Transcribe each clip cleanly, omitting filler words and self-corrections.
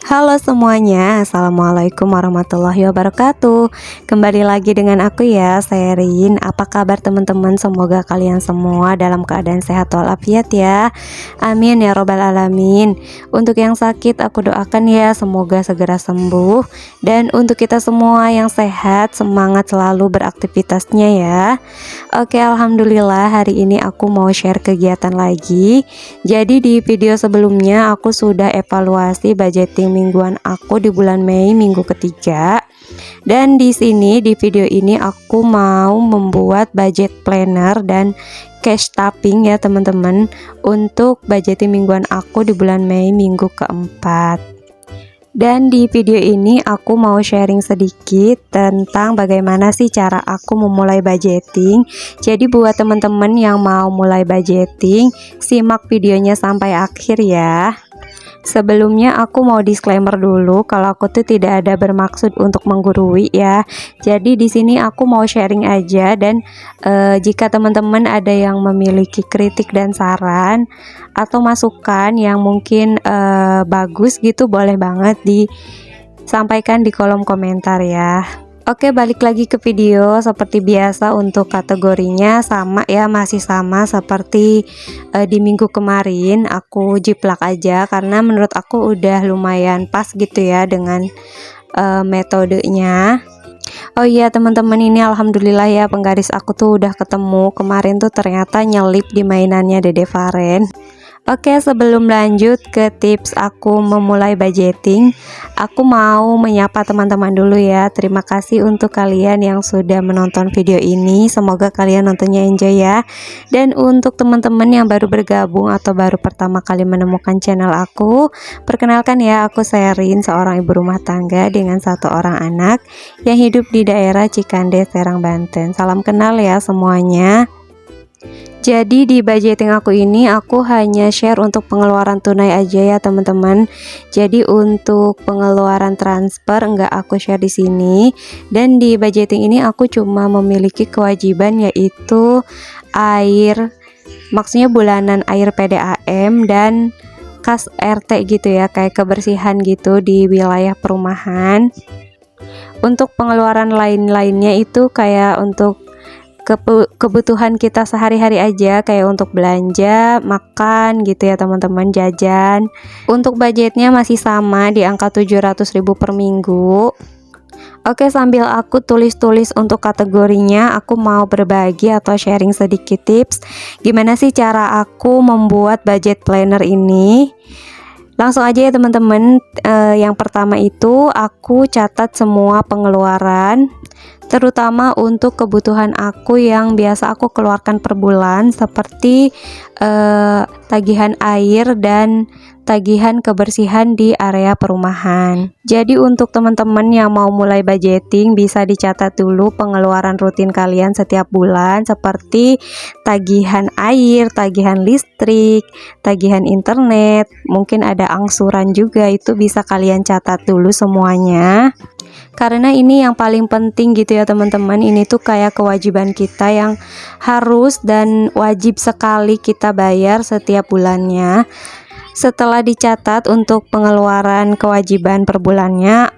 Halo semuanya, Assalamualaikum warahmatullahi wabarakatuh. Kembali lagi dengan aku ya, saya Rin. Apa kabar teman-teman? Semoga kalian semua dalam keadaan sehat walafiat ya. Amin ya robbal alamin. Untuk yang sakit aku doakan ya, semoga segera sembuh. Dan untuk kita semua yang sehat, semangat selalu beraktivitasnya ya. Oke, alhamdulillah hari ini aku mau share kegiatan lagi. Jadi di video sebelumnya aku sudah evaluasi budgeting mingguan aku di bulan Mei minggu ketiga. Dan di sini di video ini aku mau membuat budget planner dan cash tapping ya teman-teman, untuk budgeting mingguan aku di bulan Mei minggu keempat. Dan di video ini aku mau sharing sedikit tentang bagaimana sih cara aku memulai budgeting. Jadi buat teman-teman yang mau mulai budgeting, simak videonya sampai akhir ya. Sebelumnya aku mau disclaimer dulu kalau aku tuh tidak ada bermaksud untuk menggurui ya. Jadi di sini aku mau sharing aja, dan jika teman-teman ada yang memiliki kritik dan saran atau masukan yang mungkin bagus gitu, boleh banget disampaikan di kolom komentar ya. Oke, balik lagi ke video. Seperti biasa untuk kategorinya sama ya, masih sama seperti di minggu kemarin. Aku jiplak aja karena menurut aku udah lumayan pas gitu ya dengan metodenya. Oh iya teman-teman, ini alhamdulillah ya penggaris aku tuh udah ketemu. Kemarin tuh ternyata nyelip di mainannya Dede Faren. Oke, sebelum lanjut ke tips aku memulai budgeting, aku mau menyapa teman-teman dulu ya. Terima kasih untuk kalian yang sudah menonton video ini. Semoga kalian nontonnya enjoy ya. Dan untuk teman-teman yang baru bergabung atau baru pertama kali menemukan channel aku, perkenalkan ya, aku Sherin, seorang ibu rumah tangga dengan 1 orang anak yang hidup di daerah Cikande, Serang, Banten. Salam kenal ya semuanya. Jadi di budgeting aku ini aku hanya share untuk pengeluaran tunai aja ya teman-teman. Jadi untuk pengeluaran transfer enggak aku share di sini. Dan di budgeting ini aku cuma memiliki kewajiban yaitu air, maksudnya bulanan air PDAM dan kas RT gitu ya, kayak kebersihan gitu di wilayah perumahan. Untuk pengeluaran lain-lainnya itu kayak untuk kebutuhan kita sehari-hari aja, kayak untuk belanja, makan gitu ya teman-teman, jajan. Untuk budgetnya masih sama di angka 700.000 per minggu. Oke, sambil aku tulis-tulis untuk kategorinya, aku mau berbagi atau sharing sedikit tips gimana sih cara aku membuat budget planner ini. Langsung aja ya teman-teman. Yang pertama itu aku catat semua pengeluaran, terutama untuk kebutuhan aku yang biasa aku keluarkan per bulan, seperti tagihan air dan tagihan kebersihan di area perumahan. Jadi untuk teman-teman yang mau mulai budgeting, bisa dicatat dulu pengeluaran rutin kalian setiap bulan, seperti tagihan air, tagihan listrik, tagihan internet, mungkin ada angsuran juga, itu bisa kalian catat dulu semuanya. Karena ini yang paling penting gitu ya teman-teman. Ini tuh kayak kewajiban kita yang harus dan wajib sekali kita bayar setiap bulannya. Setelah dicatat untuk pengeluaran kewajiban per bulannya,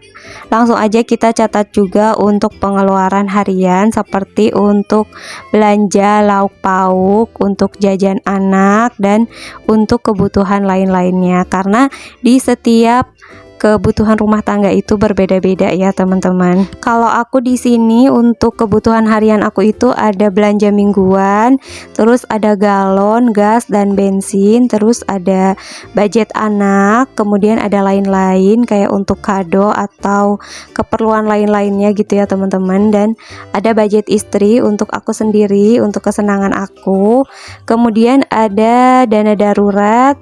langsung aja kita catat juga untuk pengeluaran harian, seperti untuk belanja lauk pauk, untuk jajan anak, dan untuk kebutuhan lain-lainnya. Karena di setiap kebutuhan rumah tangga itu berbeda-beda ya teman-teman. Kalau aku di sini untuk kebutuhan harian aku itu ada belanja mingguan, terus ada galon, gas dan bensin, terus ada budget anak, kemudian ada lain-lain kayak untuk kado atau keperluan lain-lainnya gitu ya teman-teman. Dan ada budget istri untuk aku sendiri, untuk kesenangan aku. Kemudian ada dana darurat,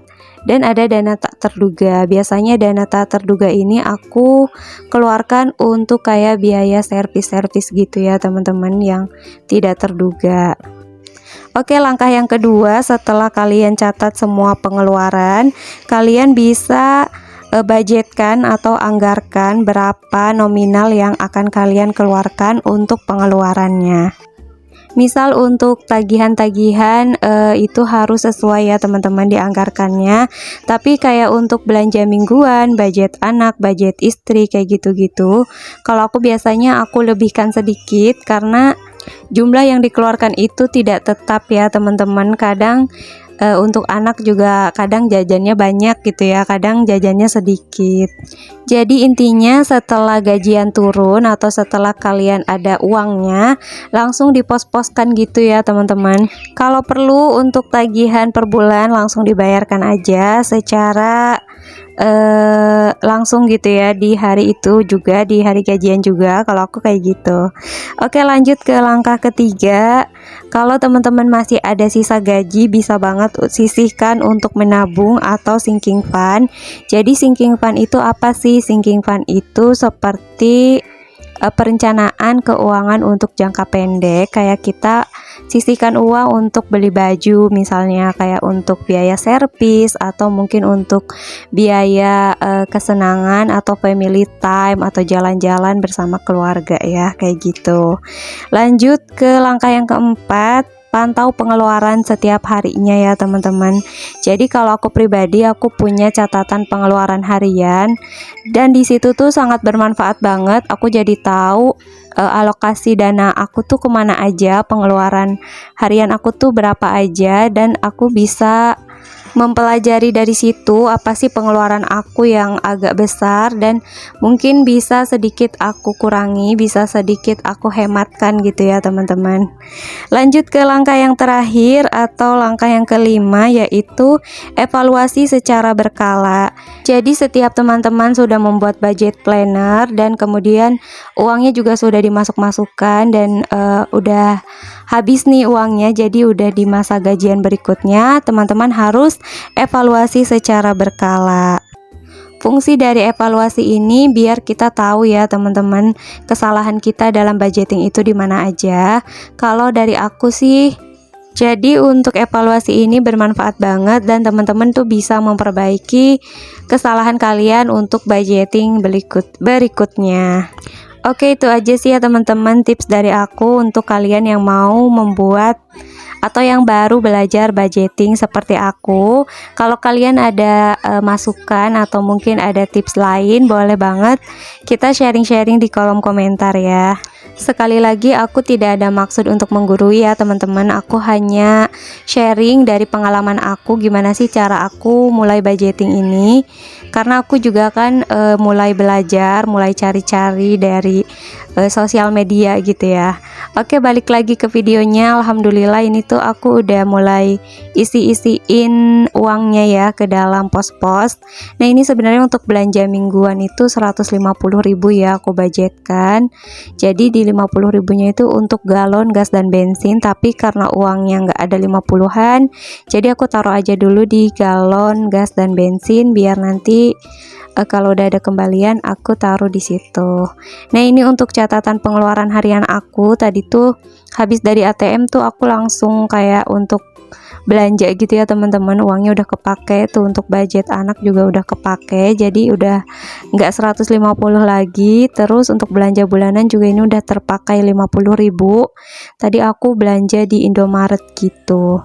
dan ada dana tak terduga. Biasanya dana tak terduga ini aku keluarkan untuk kayak biaya servis-servis gitu ya teman-teman, yang tidak terduga. Oke, langkah yang kedua, setelah kalian catat semua pengeluaran, kalian bisa budgetkan atau anggarkan berapa nominal yang akan kalian keluarkan untuk pengeluarannya. Misal untuk tagihan-tagihan itu harus sesuai ya teman-teman dianggarkannya. Tapi kayak untuk belanja mingguan, budget anak, budget istri kayak gitu-gitu, kalau aku biasanya aku lebihkan sedikit karena jumlah yang dikeluarkan itu tidak tetap ya teman-teman. Kadang untuk anak juga kadang jajannya banyak gitu ya, kadang jajannya sedikit. Jadi intinya setelah gajian turun atau setelah kalian ada uangnya, langsung dipos-poskan gitu ya teman-teman. Kalau perlu untuk tagihan per bulan langsung dibayarkan aja secara langsung gitu ya, di hari itu juga, di hari gajian juga, kalau aku kayak gitu. Oke, lanjut ke langkah ketiga. Kalau teman-teman masih ada sisa gaji, bisa banget sisihkan untuk menabung atau sinking fund. Jadi sinking fund itu apa sih? Sinking fund itu seperti perencanaan keuangan untuk jangka pendek, kayak kita sisihkan uang untuk beli baju misalnya, kayak untuk biaya servis atau mungkin untuk biaya kesenangan atau family time atau jalan-jalan bersama keluarga ya, kayak gitu. Lanjut ke langkah yang keempat, pantau pengeluaran setiap harinya ya teman-teman. Jadi kalau aku pribadi, aku punya catatan pengeluaran harian dan di situ tuh sangat bermanfaat banget. Aku jadi tahu alokasi dana aku tuh kemana aja, pengeluaran harian aku tuh berapa aja, dan aku bisa mempelajari dari situ apa sih pengeluaran aku yang agak besar dan mungkin bisa sedikit aku kurangi, bisa sedikit aku hematkan gitu ya teman-teman. Lanjut ke langkah yang terakhir atau langkah yang kelima, yaitu evaluasi secara berkala. Jadi setiap teman-teman sudah membuat budget planner dan kemudian uangnya juga sudah dimasuk-masukkan dan udah habis nih uangnya, jadi udah di masa gajian berikutnya, teman-teman harus evaluasi secara berkala. Fungsi dari evaluasi ini biar kita tahu ya teman-teman, kesalahan kita dalam budgeting itu di mana aja. Kalau dari aku sih, jadi untuk evaluasi ini bermanfaat banget dan teman-teman tuh bisa memperbaiki kesalahan kalian untuk budgeting berikutnya. Oke, itu aja sih ya teman-teman tips dari aku untuk kalian yang mau membuat atau yang baru belajar budgeting seperti aku. Kalau kalian ada masukan atau mungkin ada tips lain, boleh banget kita sharing-sharing di kolom komentar ya. Sekali lagi, aku tidak ada maksud untuk menggurui ya teman-teman. Aku hanya sharing dari pengalaman aku, gimana sih cara aku mulai budgeting ini. Karena aku juga kan mulai belajar, mulai cari-cari dari sosial media gitu ya. Oke, balik lagi ke videonya. Alhamdulillah ini tuh aku udah mulai isi-isiin uangnya ya ke dalam pos-pos. Nah, ini sebenarnya untuk belanja mingguan itu 150.000 ya aku budgetkan. Jadi di 50 ribunya itu untuk galon gas dan bensin, tapi karena uangnya nggak ada 50-an, jadi aku taruh aja dulu di galon gas dan bensin biar nanti kalau udah ada kembalian aku taruh di situ. Nah, ini untuk catatan pengeluaran harian aku. Tadi tuh habis dari ATM tuh aku langsung kayak untuk belanja gitu ya teman-teman, uangnya udah kepake tuh, untuk budget anak juga udah kepake, jadi udah nggak 150 lagi. Terus untuk belanja bulanan juga ini udah terpakai 50.000. Tadi aku belanja di Indomaret gitu.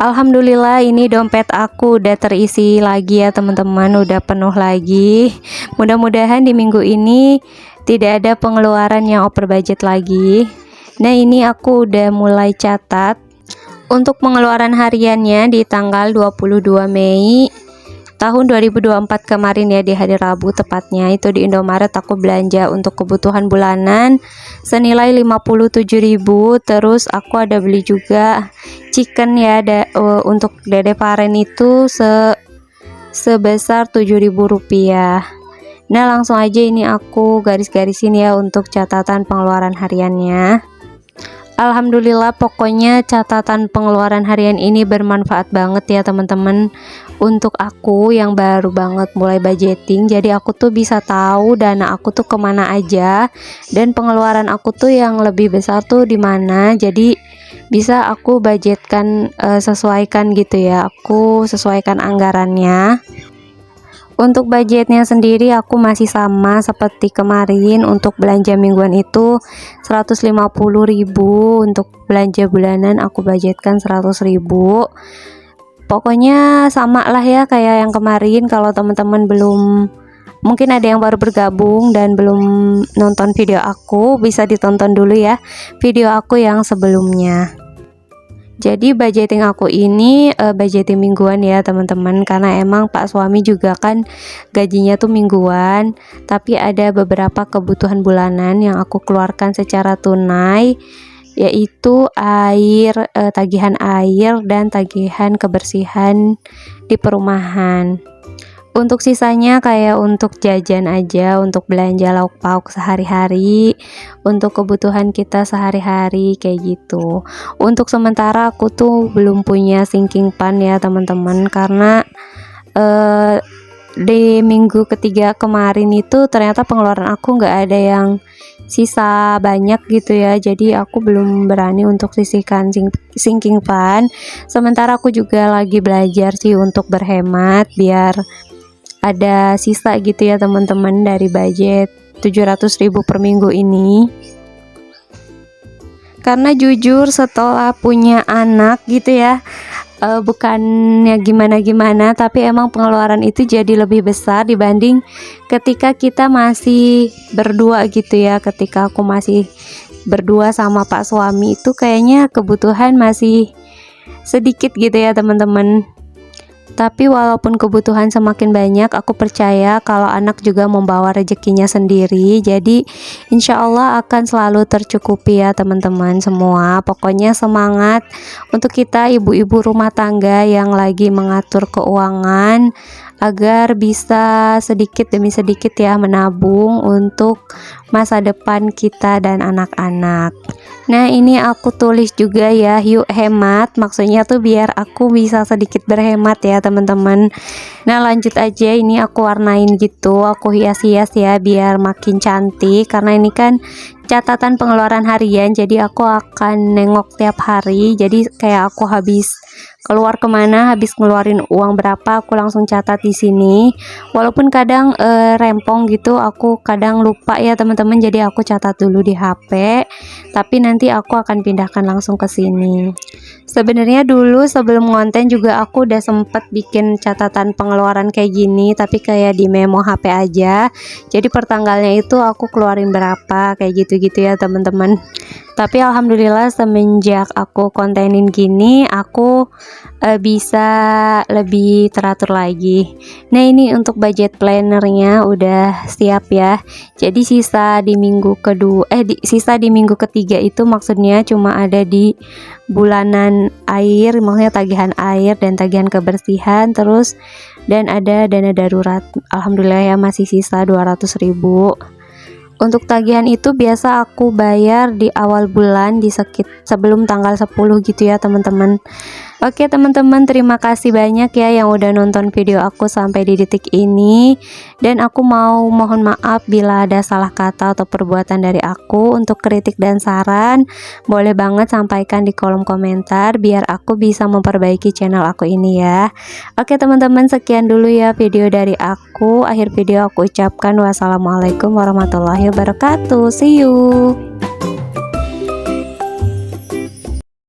Alhamdulillah ini dompet aku udah terisi lagi ya teman-teman, udah penuh lagi. Mudah-mudahan di minggu ini tidak ada pengeluaran yang over budget lagi. Nah, ini aku udah mulai catat untuk pengeluaran hariannya di tanggal 22 Mei tahun 2024 kemarin ya, di hari Rabu tepatnya. Itu di Indomaret aku belanja untuk kebutuhan bulanan senilai 57.000. Terus aku ada beli juga chicken ya, untuk Dede Varen itu sebesar 7.000 rupiah. Nah, langsung aja ini aku garis-garisin ya untuk catatan pengeluaran hariannya. Alhamdulillah, pokoknya catatan pengeluaran harian ini bermanfaat banget ya teman-teman untuk aku yang baru banget mulai budgeting. Jadi aku tuh bisa tahu dana aku tuh kemana aja dan pengeluaran aku tuh yang lebih besar tuh di mana. Jadi bisa aku budgetkan, sesuaikan gitu ya, aku sesuaikan anggarannya. Untuk budgetnya sendiri aku masih sama seperti kemarin. Untuk belanja mingguan itu 150.000, untuk belanja bulanan aku budgetkan 100.000. Pokoknya sama lah ya kayak yang kemarin. Kalau teman-teman belum, mungkin ada yang baru bergabung dan belum nonton video aku, bisa ditonton dulu ya video aku yang sebelumnya. Jadi budgeting aku ini budgeting mingguan ya teman-teman, karena emang Pak suami juga kan gajinya tuh mingguan, tapi ada beberapa kebutuhan bulanan yang aku keluarkan secara tunai, yaitu air, tagihan air dan tagihan kebersihan di perumahan. Untuk sisanya kayak untuk jajan aja, untuk belanja lauk pauk sehari-hari, untuk kebutuhan kita sehari-hari kayak gitu. Untuk sementara aku tuh belum punya sinking fund ya teman-teman, karena di minggu ketiga kemarin itu ternyata pengeluaran aku nggak ada yang sisa banyak gitu ya, jadi aku belum berani untuk sisihkan sinking fund. Sementara aku juga lagi belajar sih untuk berhemat biar ada sisa gitu ya teman-teman dari budget 700.000 per minggu ini. Karena jujur setelah punya anak gitu ya, bukannya gimana-gimana, tapi emang pengeluaran itu jadi lebih besar dibanding ketika kita masih berdua gitu ya. Ketika aku masih berdua sama Pak suami itu kayaknya kebutuhan masih sedikit gitu ya teman-teman. Tapi walaupun kebutuhan semakin banyak, aku percaya kalau anak juga membawa rezekinya sendiri. Jadi insya Allah akan selalu tercukupi ya teman-teman semua. Pokoknya semangat untuk kita ibu-ibu rumah tangga yang lagi mengatur keuangan, agar bisa sedikit demi sedikit ya menabung untuk masa depan kita dan anak-anak. Nah ini aku tulis juga ya, yuk hemat, maksudnya tuh biar aku bisa sedikit berhemat ya teman-teman. Nah lanjut aja, ini aku warnain gitu, aku hias-hias ya biar makin cantik, karena ini kan catatan pengeluaran harian, jadi aku akan nengok tiap hari. Jadi kayak aku habis keluar kemana, habis ngeluarin uang berapa, aku langsung catat di sini. Walaupun kadang rempong gitu, aku kadang lupa ya teman-teman, jadi aku catat dulu di HP, tapi nanti aku akan pindahkan langsung ke sini. Sebenarnya dulu sebelum konten juga aku udah sempet bikin catatan pengeluaran kayak gini, tapi kayak di memo HP aja. Jadi per tanggalnya itu aku keluarin berapa kayak gitu-gitu ya teman-teman. Tapi alhamdulillah semenjak aku kontenin gini, aku bisa lebih teratur lagi. Nah ini untuk budget plannernya udah siap ya. Jadi sisa di minggu kedua, sisa di minggu ketiga itu maksudnya cuma ada di bulanan air, maksudnya tagihan air dan tagihan kebersihan, terus dan ada dana darurat. Alhamdulillah ya masih sisa 200.000. Untuk tagihan itu biasa aku bayar di awal bulan, di sebelum tanggal 10 gitu ya teman-teman. Oke teman-teman, terima kasih banyak ya yang udah nonton video aku sampai di detik ini. Dan aku mau mohon maaf bila ada salah kata atau perbuatan dari aku. Untuk kritik dan saran, boleh banget sampaikan di kolom komentar biar aku bisa memperbaiki channel aku ini ya. Oke teman-teman, sekian dulu ya video dari aku. Akhir video aku ucapkan wassalamualaikum warahmatullahi wabarakatuh. See you.